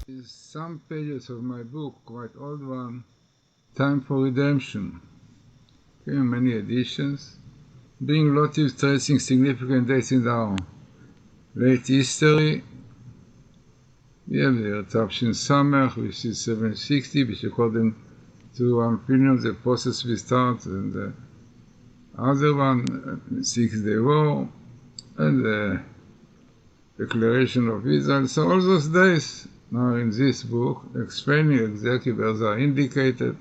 is some pages of my book, quite old one, Time for Redemption. Okay, many editions. Being motives tracing significant dates in our late history. We have the Tafshin Samech, which is 760, which according to one opinion the process will start, and the other one, Six-Day War, and the Declaration of Israel. So all those days are in this book, explaining exactly where they are indicated.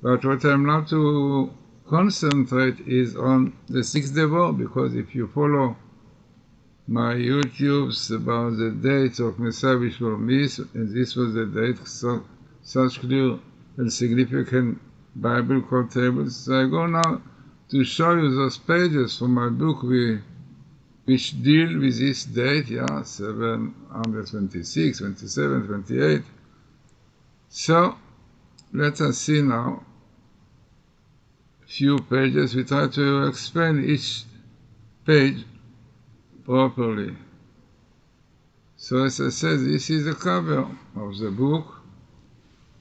But what I'm now to concentrate is on the Six-Day War, because if you follow my YouTubes about the dates of Messiah which were missed, and this was the date, such clear and significant Bible code tables. So I go now to show you those pages from my book which deal with this date, 726, 27, 28. So let us see now a few pages. We try to explain each page properly. So as I said, this is the cover of the book,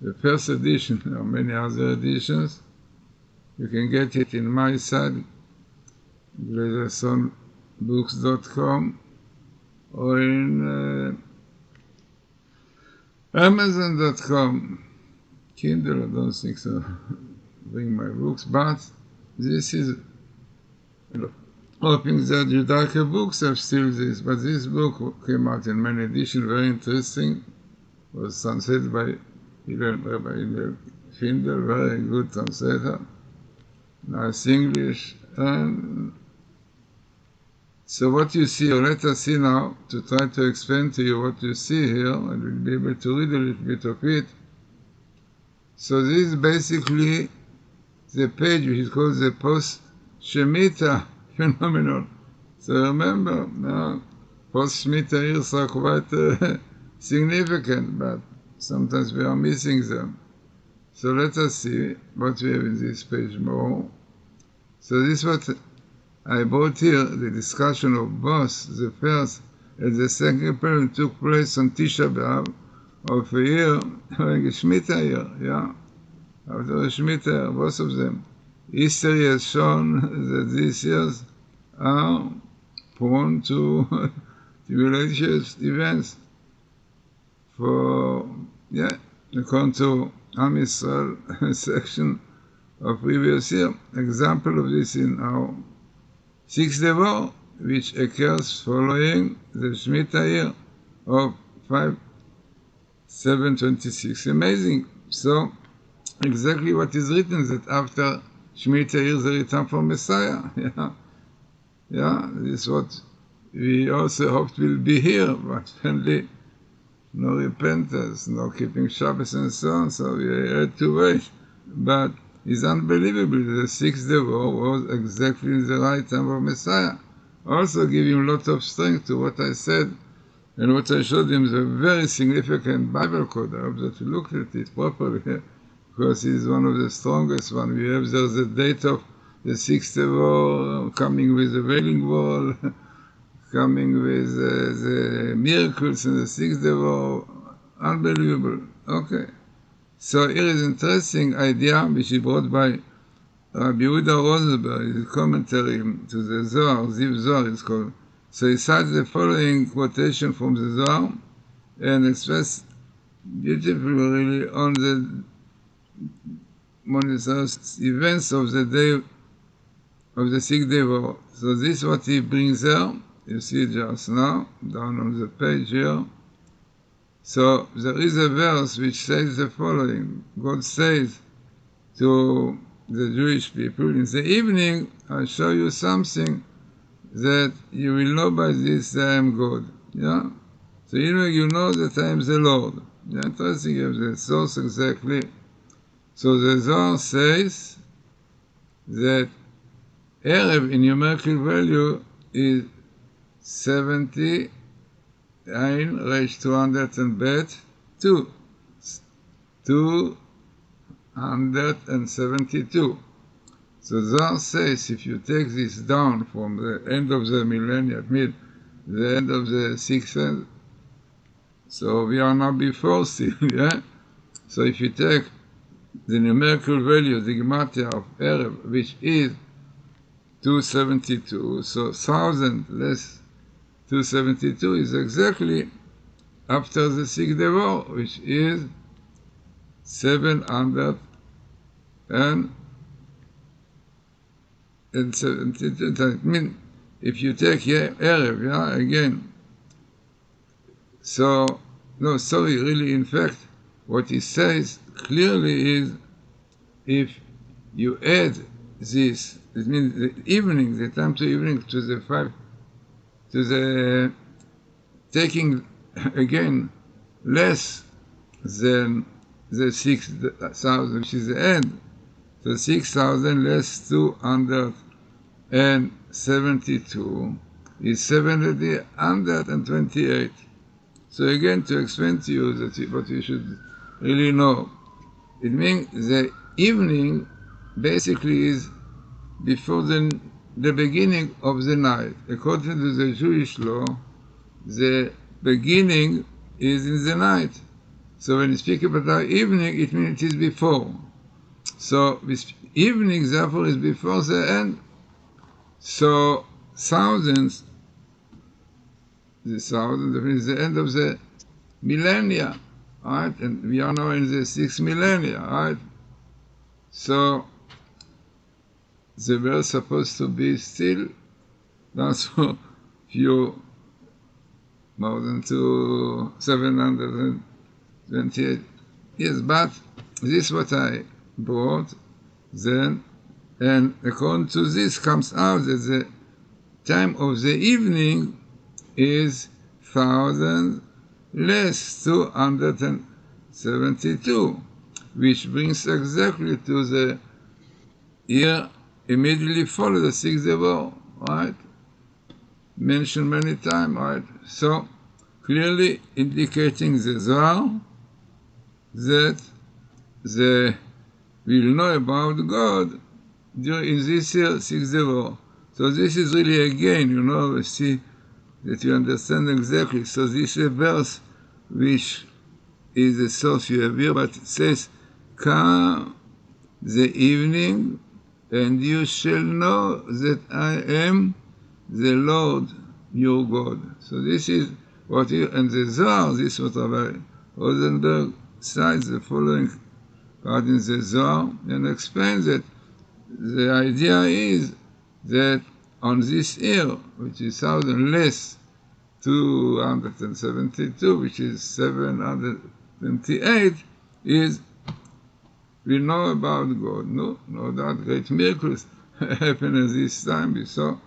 the first edition. There are many other editions. You can get it in my site, GlazersonBooks.com, or in Amazon.com. Kindle, I don't think so. Bring my books, but this is, hoping that Judaica books have still this, but this book came out in many editions, very interesting, was translated by Rabbi Hillel Findel, very good translator, nice English. And so what you see, or let us see now, to try to explain to you what you see here, and we'll be able to read a little bit of it. So this is basically the page which is called the post-Shemitah phenomenon. So remember, post-Shemitah years are quite significant, but sometimes we are missing them. So let us see what we have in this page more. So this is what I brought here, the discussion of both the first and the second period took place on Tisha B'Av of a year, during a Shemitah year, after a Shemitah year, both of them. History has shown that these years are prone to tribulacious events. According to Am Yisrael section of previous year, example of this in our Six-Day War, which occurs following the Shemitah year of 5726. Amazing. So, exactly what is written, that after Shemitah year the return for Messiah. This is what we also hoped will be here, but apparently no repentance, no keeping Shabbos and so on, so we had to wait. But it's unbelievable. The Six-Day War was exactly in the right time of Messiah, also giving a lot of strength to what I said, and what I showed him is a very significant Bible code. I hope that you looked at it properly, because it's one of the strongest ones. We have there the date of the Six-Day War, coming with the Wailing Wall, coming with the miracles in the Six-Day War. Unbelievable. Okay. So here is an interesting idea which is brought by Rabbi Yehuda Rosenberg, his commentary to the Zohar, Ziv Zohar is called. So he cites the following quotation from the Zohar and expressed beautifully really on the events of the day of the Six-Day War. So this is what he brings there. You see it just now, down on the page here. So there is a verse which says the following. God says to the Jewish people, in the evening I'll show you something that you will know by this that I am God. So you know that I am the Lord. Interesting, you have the source exactly. So the Zohar says that Erev in numerical value is 70 Ein Resh 200 and Bet 2. 272. So Zohar says if you take this down from the end of the millennium, the end of the 6th So we are now before still, yeah? So if you take the numerical value, the gematria of Erev, which is 272, so 1000 less 272 is exactly after the sixth Devar, which is 772. That means if you take Erev, yeah, again, so, no, sorry, really, in fact, what he says clearly is if you add this, it means the evening, the time to evening, to the taking again less than the 6,000, which is the end. So 6,000 less 272 is 728. So again, to explain to you that what you should really know, it means the evening basically is before the beginning of the night. According to the Jewish law, the beginning is in the night. So when you speak about our evening, it means it is before. So evening, therefore, is before the end. So thousands, is the end of the millennia, right? And we are now in the 6th millennia, right? So the world supposed to be still not so few, more than 728 years. But this is what I brought then, and according to this comes out that the time of the evening is 1,000 less 272, which brings exactly to the year immediately follow the sixth Devar, right? Mentioned many times, right? So clearly indicating the Zohar that we'll know about God during this year, sixth Devar. So this is really again, see that you understand exactly. So this is a verse which is a source you have here, but it says, "Come the evening, and you shall know that I am the Lord your God." So this is what and the Zohar, this is what Rabbi Rosenberg cites the following part in the Zohar, and explains that the idea is that on this year, which is 1,000 less 272, which is 728, is we know about God. No doubt great miracles happen at this time. We saw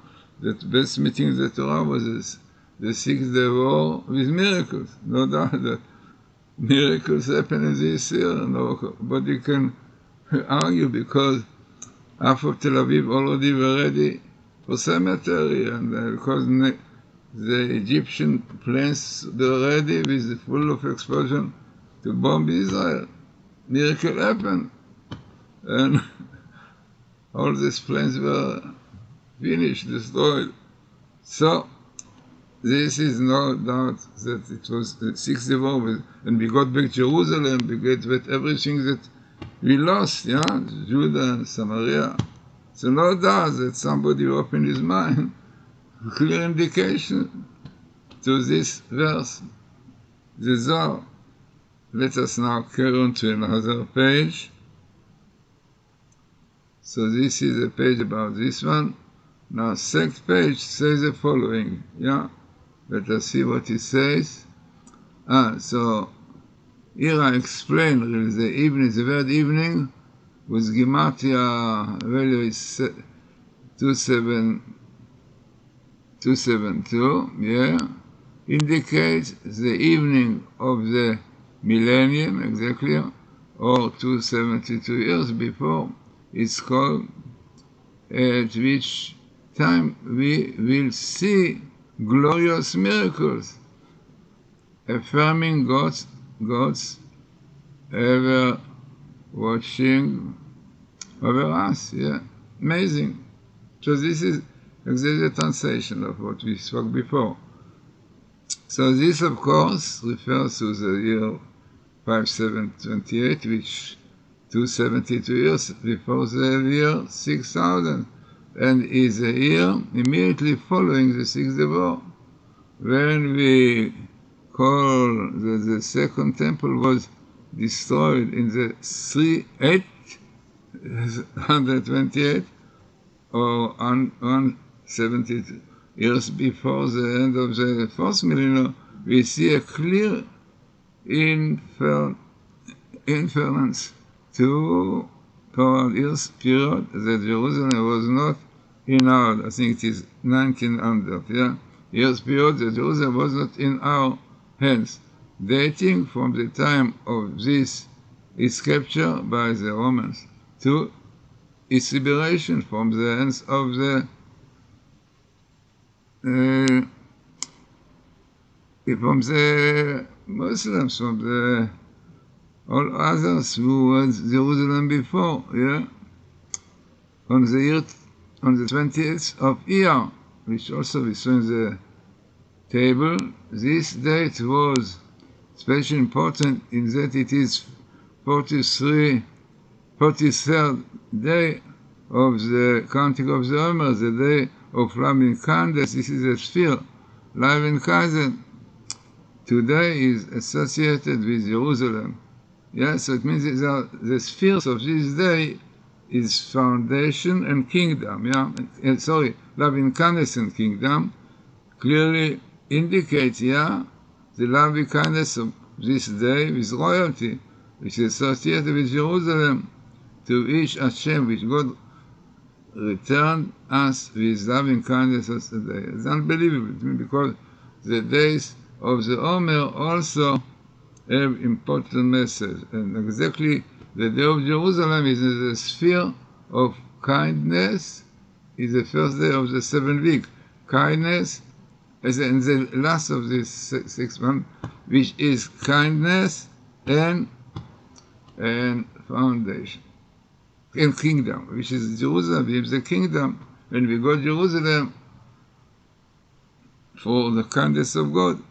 that best meeting of the Torah was the sixth Devar with miracles. No doubt that miracles happen in this year. Nobody can argue, because half of Tel Aviv already were ready for cemetery, and because the Egyptian planes were ready with full of explosion to bomb Israel. Miracle happened, and all these planes were finished, destroyed. So this is no doubt that it was the sixth Devar, and we got back Jerusalem, we get back everything that we lost, Judah and Samaria. So no doubt that somebody opened his mind, clear indication to this verse, the Zohar. Let us now carry on to another page. So this is a page about this one. Now, second page says the following, Let us see what it says. So here I explain really the evening, the word evening, with gematria value is 272, indicates the evening of the millennium, exactly, or 272 years before. It's called, at which time we will see glorious miracles, affirming God's ever watching over us. Amazing. So this is exactly the translation of what we spoke before. So this, of course, refers to the year 5728, which 272 years before the year 6000, and is a year immediately following the Sixth War, when we call the second temple was destroyed in the 828 or 170 years before the end of the fourth millennium. We see a clear inference to for years period that Jerusalem was not in our, I think it is 1900, years period that Jerusalem was not in our hands, dating from the time of this its capture by the Romans to its liberation from the hands of the Muslims, from the all others who was Jerusalem before, on the 20th of Iyar, which also we saw in the table. This date was especially important in that it is 43rd day of the counting of the Omer, the day of Lav Candace. This is a sphere, Lav Kazen. Today is associated with Jerusalem. So it means the spheres of this day is foundation and kingdom. Lav Incandescent kingdom clearly indicates, the Lav Incandescent of this day with royalty, which is associated with Jerusalem, to which Hashem, which God returned us with Lav Incandescent today. It's unbelievable because the days of the Omer also have important message, and exactly the day of Jerusalem is in the sphere of kindness, is the first day of the 7th week. Kindness is in the last of this 6 months, which is kindness and foundation and kingdom, which is Jerusalem, is the kingdom. When we go to Jerusalem for the kindness of God,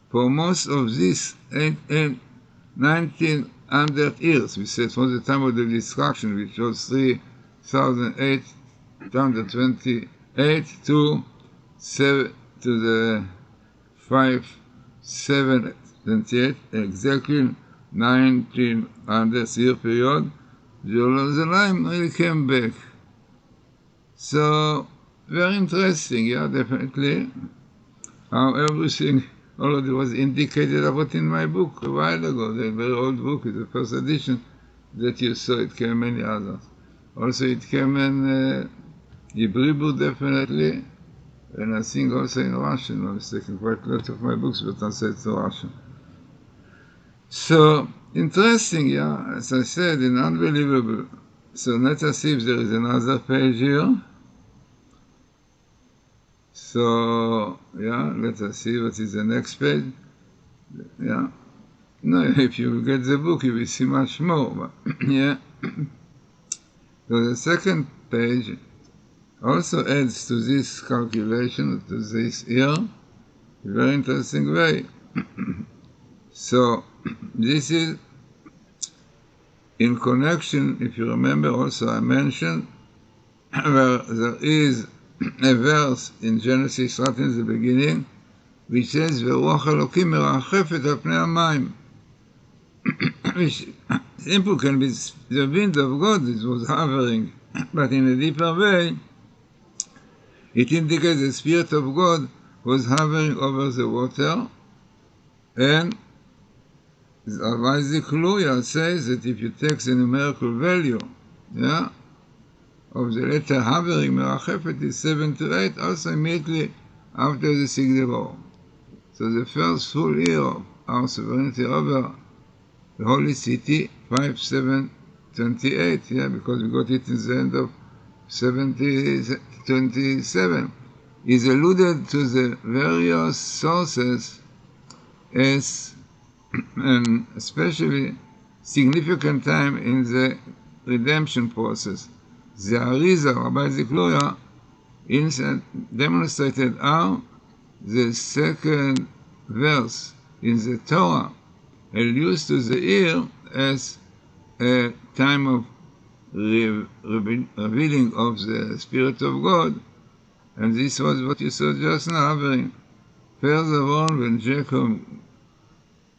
for most of this 1900 years, we said from the time of the destruction, which was 3,828 to the 578, exactly 1900 year period, Jerusalem really came back. So very interesting, definitely, how everything already was indicated about in my book a while ago. The very old book is the first edition that you saw. It came many others. Also it came in Hebrew book, definitely, and I think also in Russian. I'm mistaken, quite a lot of my books were translated to Russian. So interesting, as I said, and unbelievable. So let us see if there is another page here. So, let us see what is the next page. No, if you get the book, you will see much more. But, So the second page also adds to this calculation, to this year, a very interesting way. So, this is in connection, if you remember also I mentioned, where there is a verse in Genesis right in the beginning, which says, "Ve'ruach Elokim merachefet al pnei hamayim," which simple can be the wind of God. It was hovering, but in a deeper way, it indicates the Spirit of God was hovering over the water, and Isaac Luria says that if you take the numerical value, of the letter hovering, merachefet, is 7 to 8, also immediately after the Sixth War. So the first full year of our sovereignty over the holy city, 5728, because we got it in the end of 27, is alluded to the various sources as an especially significant time in the redemption process. The Arizal, Rabbi Zikluria, demonstrated how the second verse in the Torah alludes to the year as a time of revealing of the Spirit of God, and this was what you saw just now happening. Further on, when Jacob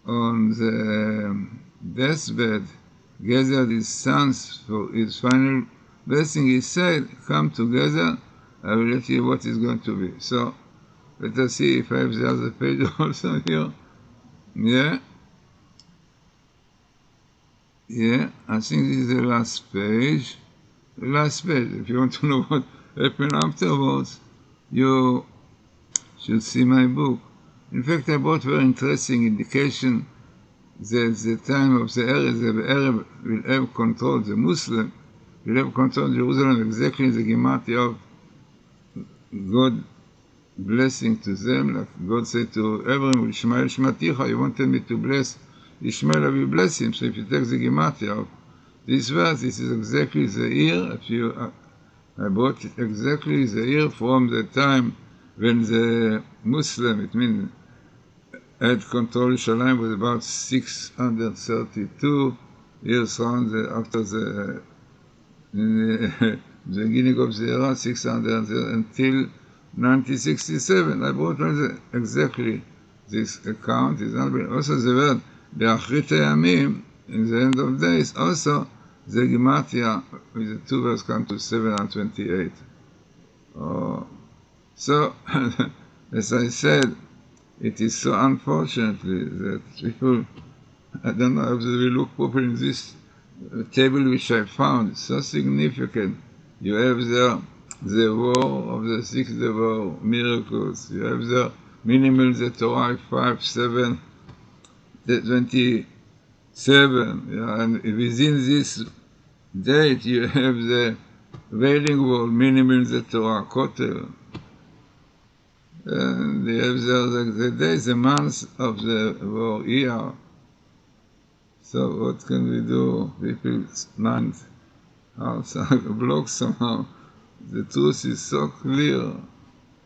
on the deathbed gathered his sons for his final blessing, he said, "Come together, I will let you what is going to be." So let us see if I have the other page also here. Yeah, I think this is the last page. The last page. If you want to know what happened afterwards, you should see my book. In fact, I brought very interesting indication that the time of the Arab will have control, the Muslim will have control of Jerusalem exactly the Gematria of God blessing to them, like God said to Abraham, Ishmael Shmaticha, you wanted me to bless Ishmael, I will bless him. So if you take the Gematria of this verse, this is exactly the year. I brought exactly the year from the time when the Muslim, it means had control of Shalim, was about 632 years after the beginning of the era, 600 until 1967. I brought exactly this account. Also the word Be'achrit Hayamim, in the end of days, also the Gematria with the two verses come to 728. So, as I said, it is so unfortunately that people, I don't know if they will look properly in this table which I found, so significant. You have there the war of the six war miracles. You have there minimal the Torah 5, 7, 27. Yeah, and within this date you have the Wailing Wall, minimal the Torah, Kotel. And you have the days, the months of the war, year. So what can we do? People's minds are blocked somehow. The truth is so clear.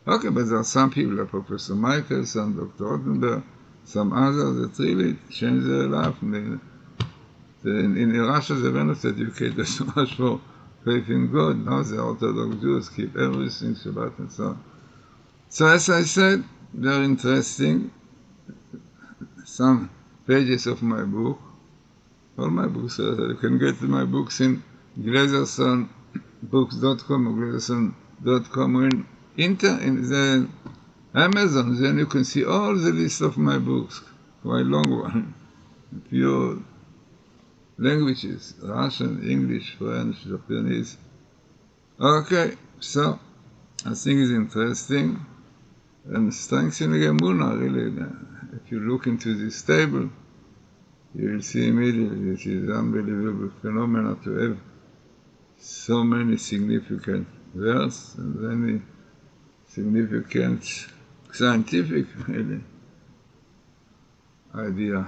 Okay, but there are some people like Professor Michelson, Dr. Rottenberg, some others that really change their life. In Russia, they were not educated so much for faith in God. Now the Orthodox Jews keep everything, Shabbat and so on. So as I said, very interesting. Some pages of my book, all my books, you can get my books in GlazersonBooks.com or Glazerson.com or in the Amazon. Then you can see all the list of my books, quite long one, pure languages, Russian, English, French, Japanese. Okay, so I think it's interesting and strengthening Emunah, really. If you look into this table, you will see immediately it is unbelievable phenomenon to have so many significant verses and many significant scientific really idea.